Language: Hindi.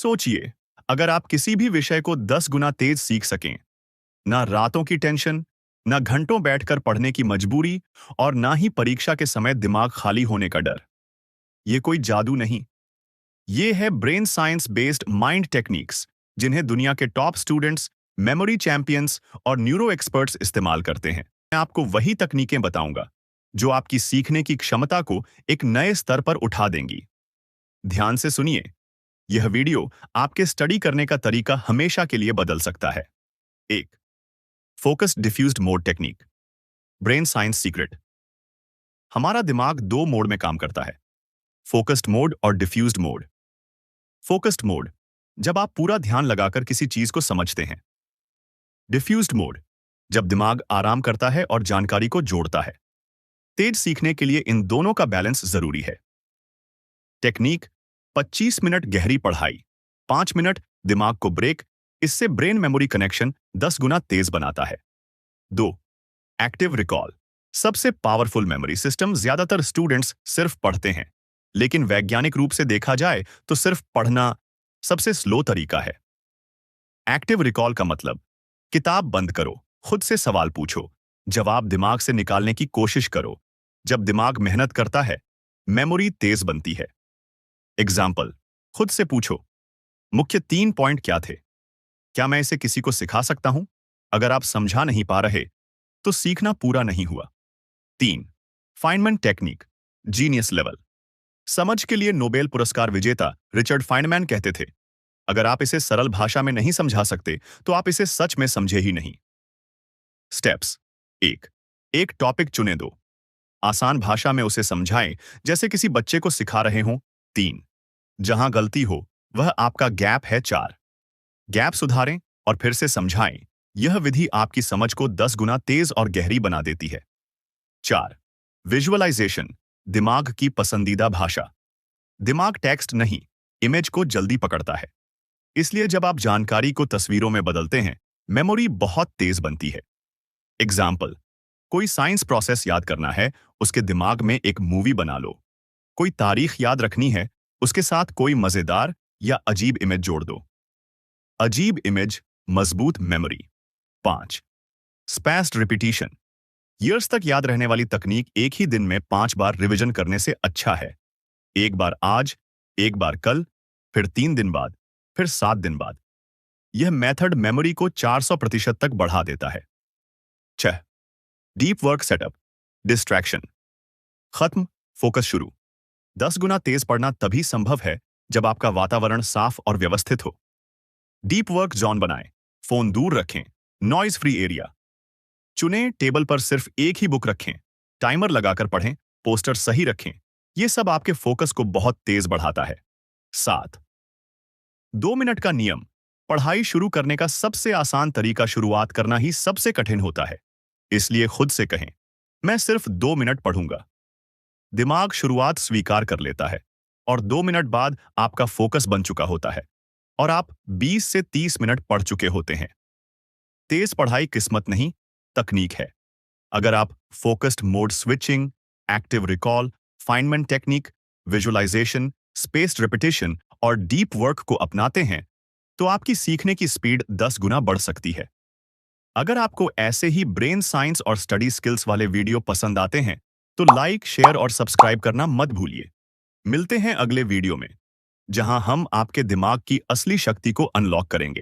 सोचिए, अगर आप किसी भी विषय को 10 गुना तेज सीख सकें, ना रातों की टेंशन, ना घंटों बैठकर पढ़ने की मजबूरी और ना ही परीक्षा के समय दिमाग खाली होने का डर। ये कोई जादू नहीं, ये है brain science based mind techniques, जिन्हें दुनिया के टॉप स्टूडेंट्स, मेमोरी चैंपियंस और न्यूरो एक्सपर्ट्स इस्तेमाल करते हैं। मैं आपको वही तकनीकें बताऊंगा जो आपकी सीखने की क्षमता को एक नए स्तर पर उठा देंगी। ध्यान से सुनिए, यह वीडियो आपके स्टडी करने का तरीका हमेशा के लिए बदल सकता है। 1. Focused diffused mode technique. Brain science secret. हमारा दिमाग दो मोड में काम करता है, फोकस्ड मोड और डिफ्यूज्ड मोड। फोकस्ड मोड, जब आप पूरा ध्यान लगाकर किसी चीज को समझते हैं। डिफ्यूज्ड मोड, जब दिमाग आराम करता है और जानकारी को जोड़ता है। तेज सीखने के लिए इन दोनों का बैलेंस जरूरी है। टेक्निक: 25 मिनट गहरी पढ़ाई, 5 मिनट दिमाग को ब्रेक। इससे ब्रेन मेमोरी कनेक्शन 10 गुना तेज बनाता है। 2. Active recall. सबसे पावरफुल मेमोरी सिस्टम ज्यादातर स्टूडेंट्स सिर्फ पढ़ते हैं, लेकिन वैज्ञानिक रूप से देखा जाए तो सिर्फ पढ़ना सबसे स्लो तरीका है। एक्टिव रिकॉल का मतलब, किताब बंद करो, खुद से सवाल पूछो, जवाब दिमाग से निकालने की कोशिश करो। जब दिमाग मेहनत करता है, मेमोरी तेज बनती है। एग्जाम्पल: खुद से पूछो, मुख्य 3 पॉइंट क्या थे? क्या मैं इसे किसी को सिखा सकता हूं? अगर आप समझा नहीं पा रहे, तो सीखना पूरा नहीं हुआ। 3. Feynman technique, genius level. समझ के लिए नोबेल पुरस्कार विजेता रिचर्ड फाइनमैन कहते थे, अगर आप इसे सरल भाषा में नहीं समझा सकते, तो आप इसे सच में समझे ही नहीं। स्टेप्स: 1. एक टॉपिक चुने दो, आसान भाषा में उसे समझाएं, जैसे किसी बच्चे को सिखा रहे हों। 3. जहां गलती हो, वह आपका गैप है। 4. गैप सुधारें और फिर से समझाएं। यह विधि आपकी समझ को 10 गुना तेज और गहरी बना देती है। 4. विजुअलाइजेशन, दिमाग की पसंदीदा भाषा। दिमाग टेक्स्ट नहीं, इमेज को जल्दी पकड़ता है। इसलिए जब आप जानकारी को तस्वीरों में बदलते हैं, मेमोरी बहुत तेज बनती है। एग्जाम्पल: कोई साइंस प्रोसेस याद करना है, उसके दिमाग में एक मूवी बना लो। कोई तारीख याद रखनी है, उसके साथ कोई मजेदार या अजीब इमेज जोड़ दो। अजीब इमेज, मजबूत मेमोरी। 5. स्पैस्ड रिपीटिशन। ईयर्स तक याद रहने वाली तकनीक एक ही दिन में 5 बार रिवीजन करने से अच्छा है। एक बार आज, एक बार कल, फिर 3 दिन बाद, फिर 7 दिन बाद। यह मेथड मेमोरी को 400% तक बढ़ा देता है। 6. डीप वर्क सेटअप, डिस्ट्रैक्शन खत्म, फोकस शुरू। 10 गुना तेज पढ़ना तभी संभव है जब आपका वातावरण साफ और व्यवस्थित हो। डीप वर्क जोन बनाएं, फोन दूर रखें, नॉइज फ्री एरिया चुनें, टेबल पर सिर्फ एक ही बुक रखें, टाइमर लगाकर पढ़ें, पोस्टर सही रखें। यह सब आपके फोकस को बहुत तेज बढ़ाता है। 7. 2 मिनट का नियम। पढ़ाई शुरू करने का सबसे आसान तरीका शुरुआत करना ही सबसे कठिन होता है। इसलिए खुद से कहें, मैं सिर्फ 2 मिनट पढ़ूंगा। दिमाग शुरुआत स्वीकार कर लेता है और 2 मिनट बाद आपका फोकस बन चुका होता है और आप 20 से 30 मिनट पढ़ चुके होते हैं। तेज पढ़ाई किस्मत नहीं, तकनीक है। अगर आप focused mode switching, active recall, Feynman technique, visualisation, spaced repetition और डीप वर्क को अपनाते हैं, तो आपकी सीखने की स्पीड 10 गुना बढ़ सकती है। अगर आपको ऐसे ही ब्रेन साइंस और स्टडी स्किल्स वाले वीडियो पसंद आते हैं, तो लाइक, शेयर और सब्सक्राइब करना मत भूलिए। मिलते हैं अगले वीडियो में, जहां हम आपके दिमाग की असली शक्ति को अनलॉक करेंगे।